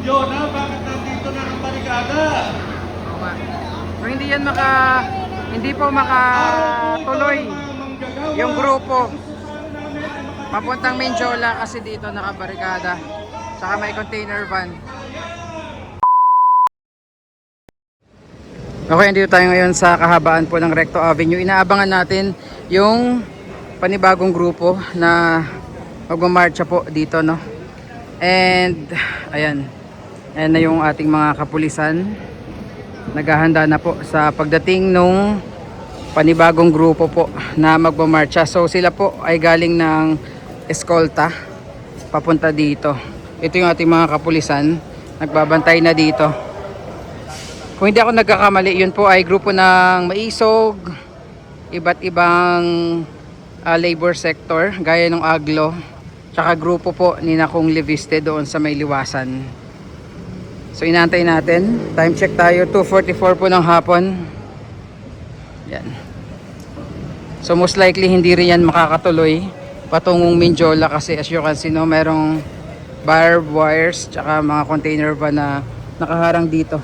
Jonah, bakit nandito na ng barikada? Oo nga. Kung hindi po makatuloy yung grupo papuntang Menjola kasi dito nakabarikada. Saka may container van. Okay, dito tayo ngayon sa kahabaan po ng Recto Avenue. Inaabangan natin yung panibagong grupo na magmamarcha po dito, no? And ayan. Ayan na yung ating mga kapulisan. Naghahanda na po sa pagdating nung panibagong grupo po na magmamarcha. So sila po ay galing ng eskolta papunta dito. Ito yung ating mga kapulisan. Nagbabantay na dito. Kung hindi ako nagkakamali, yun po ay grupo ng Maisog, iba't ibang labor sector, gaya ng Aglo, tsaka grupo po ni Nakong Leviste doon sa may Liwasan. So inaantay natin, time check tayo, 2:44 po ng hapon. Yan. So most likely hindi rin yan makakatuloy patungong Menjola kasi as you can see, no, merong barbed wires tsaka mga container van na nakaharang dito.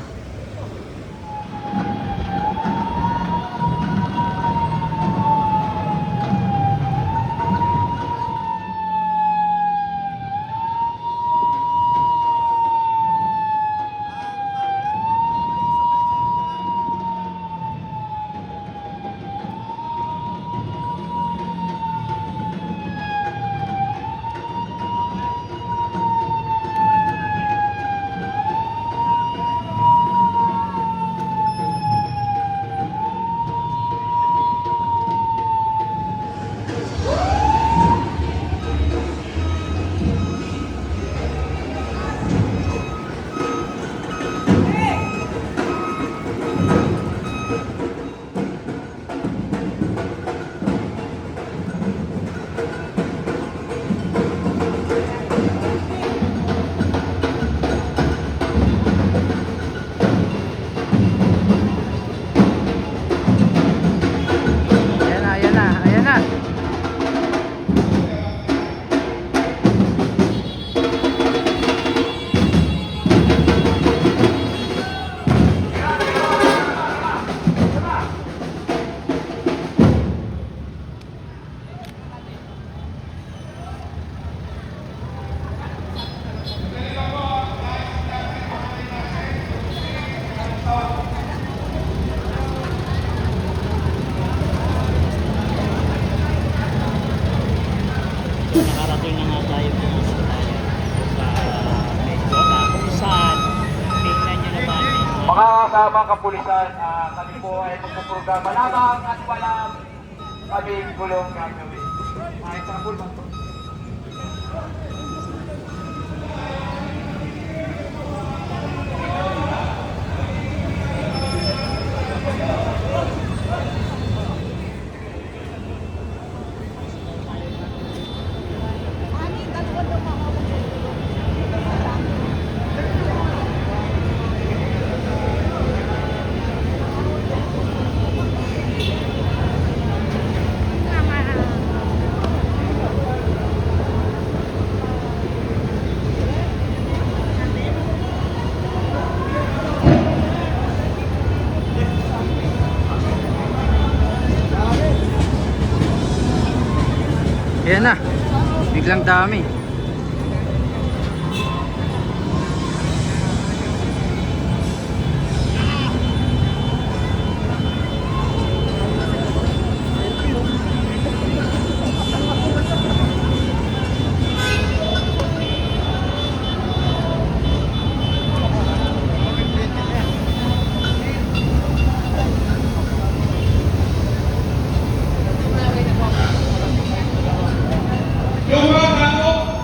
Ayan na, ayan na. Nakarating na nga tayo mga sundalo sa Menjola kung saan tingnan nyo naman Mga kasama kapulisan, kami po ay magpuprograma lamang at walang kaming gulong gagawin. Mga example ba ito? Ayan na, biglang dami. Yung mga tao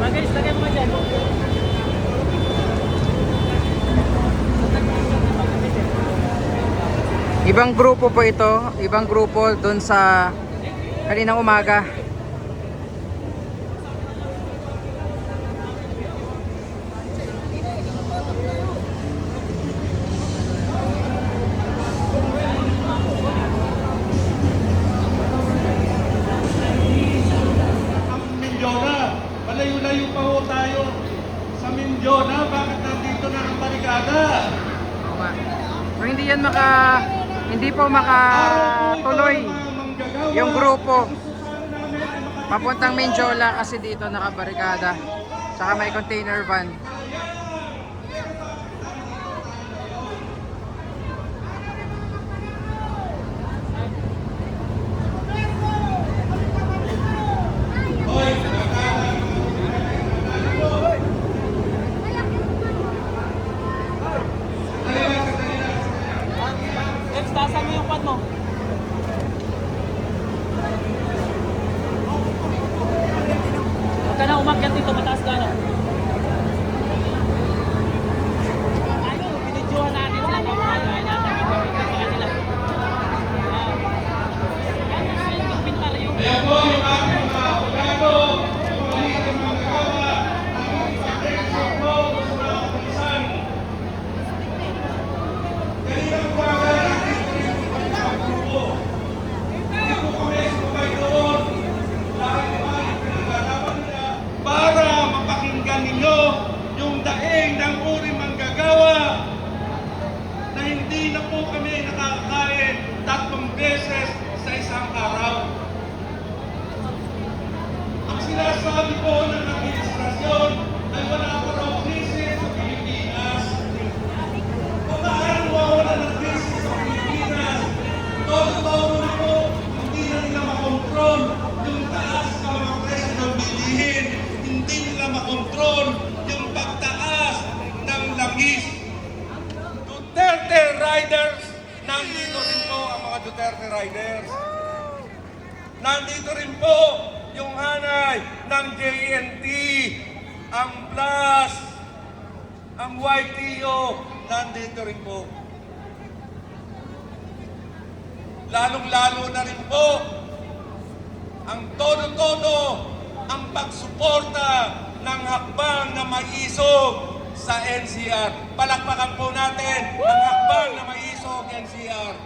Guys, lagay mo ka dyan. Ibang grupo po ito, ibang grupo doon sa kaninang umaga. Mindona. Malayo-layo pa ho tayo sa Mindona. Bakit nandito na ang barikada? Kung hindi po makatuloy yung grupo papuntang Menjola kasi dito nakabarikada. Saka may container van. Next, taasan mo yung quad mo. Huwag ka na umakyat dito, mataas ka na. Ano, binidyohan natin sila. Ay natin, gagawin ka sa kanila. Yung pintar, yung... Ayan po yung aking mga abogado, maliit ang mga gawa, ang protection po sa mga kapulisan. Ganyan po agad nandito rin po kami sa grupo. Hindi po kami sumabay doon dahil pa yung pinagalaman nila para mapakinggan ninyo yung daing ng uri manggagawa na hindi na po kami nakakain 3 beses sa isang araw. Ang sinasabi po ng administrasyon ay wala pa raw krisis sa Pilipinas. Kung maaari wala ng krisis sa Pilipinas, todo-todo na po, hindi na nila makontrol yung taas ng mga presyo ng bilihin, hindi nila makontrol yung pagtaas ng langis. Duterte Riders, nandito rin po ang mga Duterte Riders. Nandito rin po yung hanay ng JNT, ang PLUS, ang YTO, nandito rin po. Lalong-lalo na rin po ang todo-todo ang pagsuporta ng hakbang na maisog sa NCR. Palakpakan po natin ang hakbang na maisog NCR.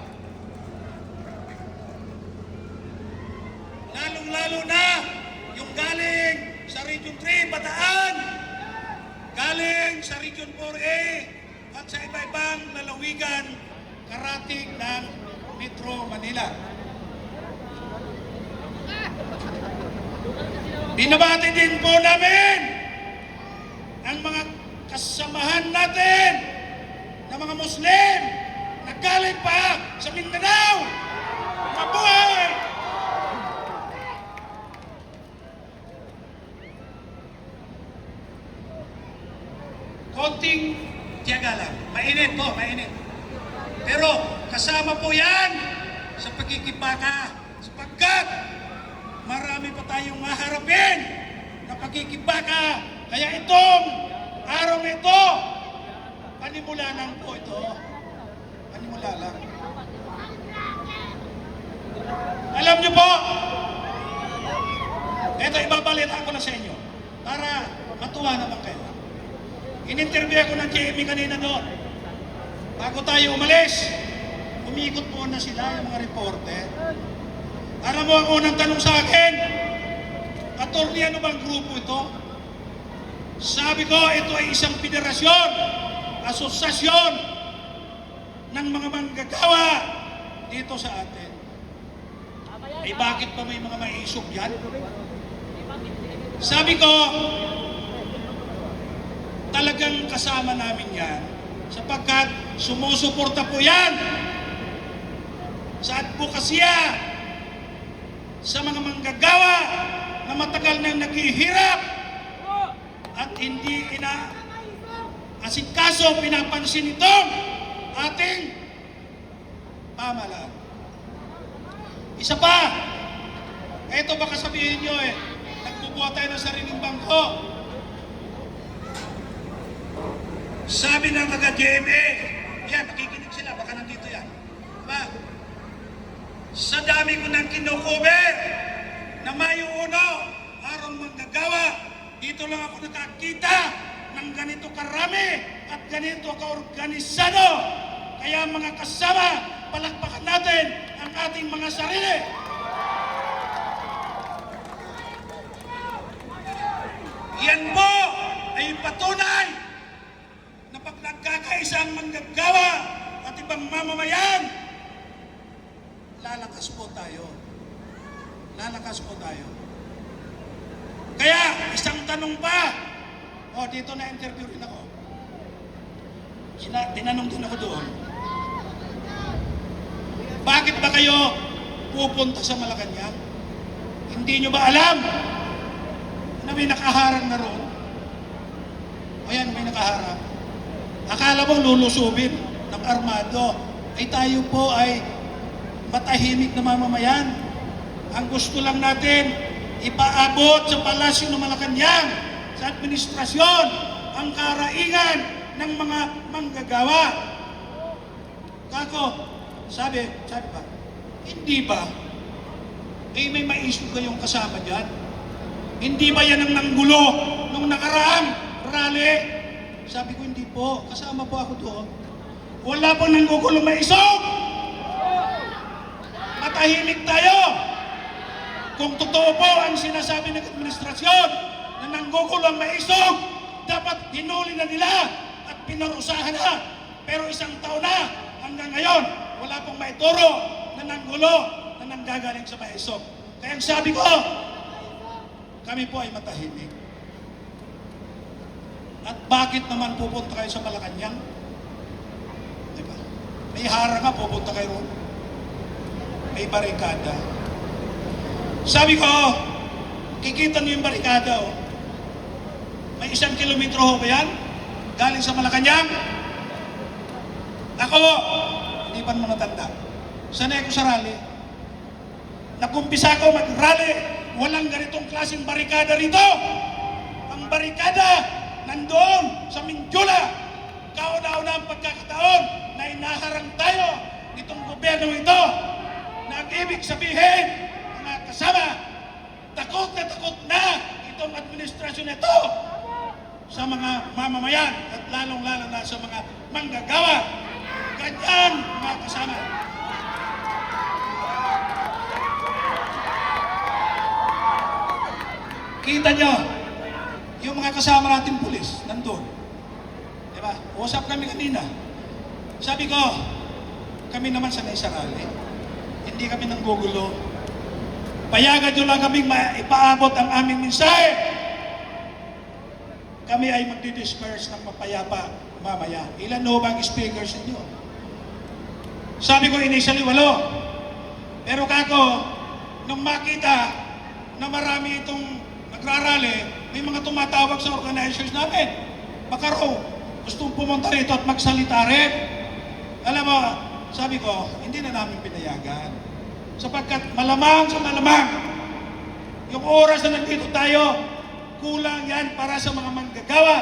Lalong-lalo na yung galing sa Region 3, Bataan, galing sa Region 4A, at sa iba-ibang lalawigan, karating ng Metro Manila. Binabati din po namin ang mga kasamahan natin na mga Muslim na galing pa sa Mindanao. Mabuhay! Konting tiyaga lang. Mainit po, mainit. Pero kasama po yan sa pagkikibaka sapagkat marami pa tayong maharapin na pagkikibaka. Kaya itong araw na ito, panimula lang po ito. Panimula lang. Alam niyo po, ito ibabalita ko na sa inyo para matuwa naman kayo. In-interview ako ng JME kanina doon. Bago tayo umalis, umikot po na sila yung mga reporter. Alam mo ang unang tanong sa akin, attorney, ano bang grupo ito? Sabi ko, ito ay isang federasyon, asosasyon ng mga manggagawa dito sa atin. Eh bakit pa may mga maisog yan? Sabi ko, talagang kasama namin yan sapagkat sumusuporta po yan sa advokasya sa mga manggagawa na matagal nang naghihirap at hindi asikaso pinapansin itong ating pamahalaan. Isa pa, ito baka sabihin nyo nagbubuhat tayo ng sariling bangko. Sabi ng taga GMA, yan, makikinig sila, baka nandito yan. Diba? Sa dami ko nang kinukover na Mayo 1, Arong Manggagawa, dito lang ako nakakita ng ganito karami at ganito kaorganisado. Kaya mga kasama, palakpakan natin ang ating mga sarili. Yan po ay patunay na pag nagkakaisa ang manggagawa at ibang mamamayan, lalakas po tayo. Lalakas po tayo. Kaya, isang tanong pa. Dito na-interview rin ako. Tinanong din ako doon. Bakit ba kayo pupunta sa Malacanang? Hindi nyo ba alam na may nakaharang na roon? Ayan, may nakaharang. Akala mo lulusubin ng armado. Ay tayo po ay matahimik na mamamayan. Ang gusto lang natin, ipaabot sa palasyo ng Malacanang, sa administrasyon, ang karaingan ng mga manggagawa. Kako, sabi ba, hindi ba? May maisip kayong kasama dyan? Hindi ba yan ang nanggulo nung nakaraang rally? Sabi ko, hindi po. Kasama po ako doon. Wala pong nanggugulo maisog! Matahimik tayo! Kung totoo po ang sinasabi ng administrasyon na nanggugulo ang maisog, dapat hinuli na nila at pinarusahan na. Pero isang taon na hanggang ngayon, wala pong maituro na nanggulo na nanggagaling sa maisog. Kaya ang sabi ko, kami po ay matahimik. At bakit naman pupunta kayo sa Malacanang? Diba? May harang nga, pupunta kayo roon. May barikada. Sabi ko, kikita niyo yung barikada, oh. May 1 kilometro ho ba yan? Galing sa Malacanang? Ako, hindi pa naman natanda. Sanay ko sa rally. Nakumpisa ko mag-rally. Walang ganitong klaseng barikada rito. Ang barikada nandoon sa Mindula. Kauna-una ang pagkakataon na inaharang tayo nitong gobyerno ito. Nag-ibig sabihin, mga kasama, takot na itong administrasyon ito sa mga mamamayan at lalong-lalo na sa mga manggagawa. Ganyan, mga kasama. Kita nyo, yung mga kasama natin pulis, nandun. Diba? Usap kami kanina. Sabi ko, kami naman sanay sa rally. Hindi kami nanggugulo. Payagan nyo lang kaming ipaabot ang aming mensahe. Kami ay magdi-disperse ng mapayapa mamaya. Ilan ho bang speakers ninyo? Sabi ko initially 8. Pero kako, nung makita na marami itong nagrarally, may mga tumatawag sa organizers namin. Baka raw, gustong pumunta rito at magsalita rin. Alam mo, sabi ko, hindi na namin pinayagan. Sapagkat malamang sa malamang, yung oras na nandito tayo, kulang yan para sa mga manggagawa.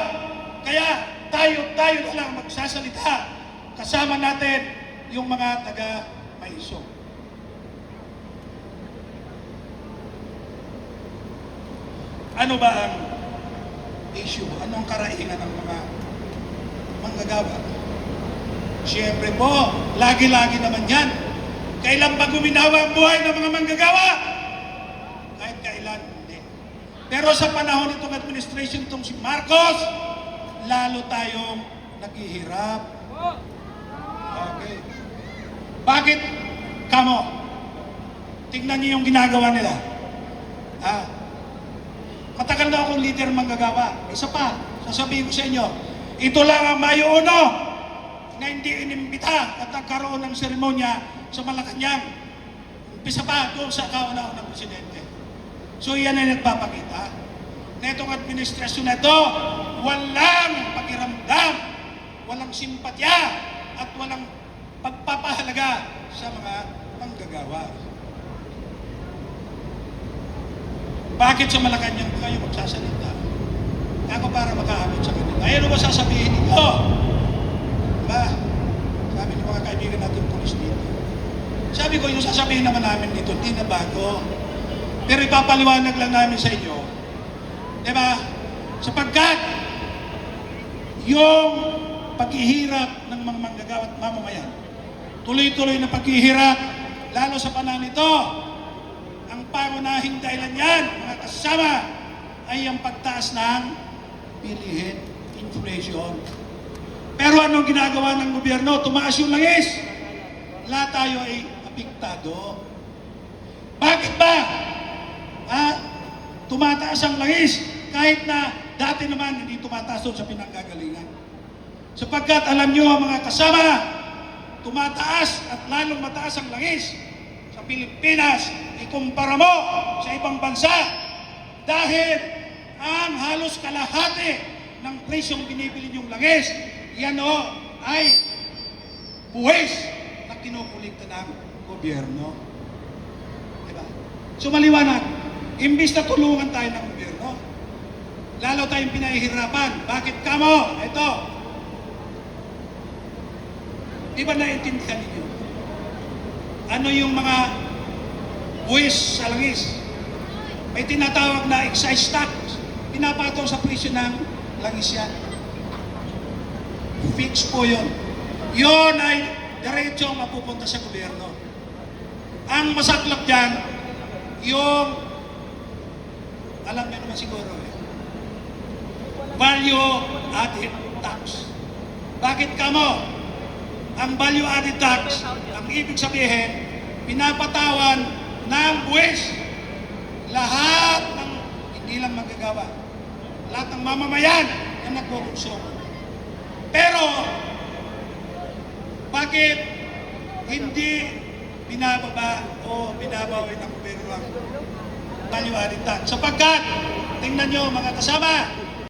Kaya tayo na lang magsasalita. Kasama natin yung mga taga-maisog. Ano ba ang issue? Anong karaingan ng mga manggagawa? Siyempre po, lagi-lagi naman yan. Kailan ba guminawa ang buhay ng mga manggagawa? Kahit kailan, hindi. Pero sa panahon nitong administration itong si Marcos, lalo tayong naghihirap. Okay. Bakit? Kamo, tignan niyo yung ginagawa nila. Matagal na akong leader manggagawa. Isa pa, sasabihin ko sa inyo, ito lang ang Mayo 1 na hindi inimbita at nagkaroon ng seremonya sa Malacanang. Umpisa pa doon sa kauna-unang presidente. So yan ay nagpapakita na itong administrasyon na ito, walang pakiramdam, walang simpatya, at walang pagpapahalaga sa mga manggagawa. Bakit sa Malacanang kayo magsasalita? Ako para makaabot sa kanila. Ay, ano ba sasabihin ninyo? Diba? Sabi ng mga kaibigan natin pulis dito. Sabi ko, yung sasabihin naman namin dito, hindi na bago. Pero ipapaliwanag lang namin sa inyo. Diba? Sapagkat yung paghihirap ng mga manggagawa at mamamayan, tuloy-tuloy na paghihirap, lalo sa panahon ito, ang pangunahing dahilan yan, mga kasama, ay ang pagtaas ng bilihin, inflation. Pero anong ginagawa ng gobyerno? Tumaas yung langis. Lahat tayo ay apektado. Bakit ba? Tumataas ang langis kahit na dati naman hindi tumataas doon sa pinanggagalingan. Sapagkat alam nyo mga kasama, tumataas at lalong mataas ang langis sa Pilipinas ikumpara mo sa ibang bansa dahil ang halos kalahati ng presyong binibili yung langis, yan ay buwis na kinukulikta ng gobyerno. Diba? So maliwanag, imbis na tulungan tayo ng gobyerno, lalo tayong pinahihirapan. Bakit kamo? Ito. Di ba naiintindihan ninyo? Ano yung mga buwis sa langis? May tinatawag na excise tax. Pinapataw sa presyo ng langis yan. Fix po yun. Yun ay diretso mapupunta sa gobyerno. Ang masaklap dyan, yung alam niyo naman siguro value added tax. Bakit kamo? Ang value added tax, ang ibig sabihin, pinapatawan ng buwis lahat ng hindi lang magagawa, lahat ng mamamayan na nagkukonsumo. Pero bakit hindi binababa o binabawi ng gobyerno ang value added tax? Sapagkat, tingnan nyo mga kasama,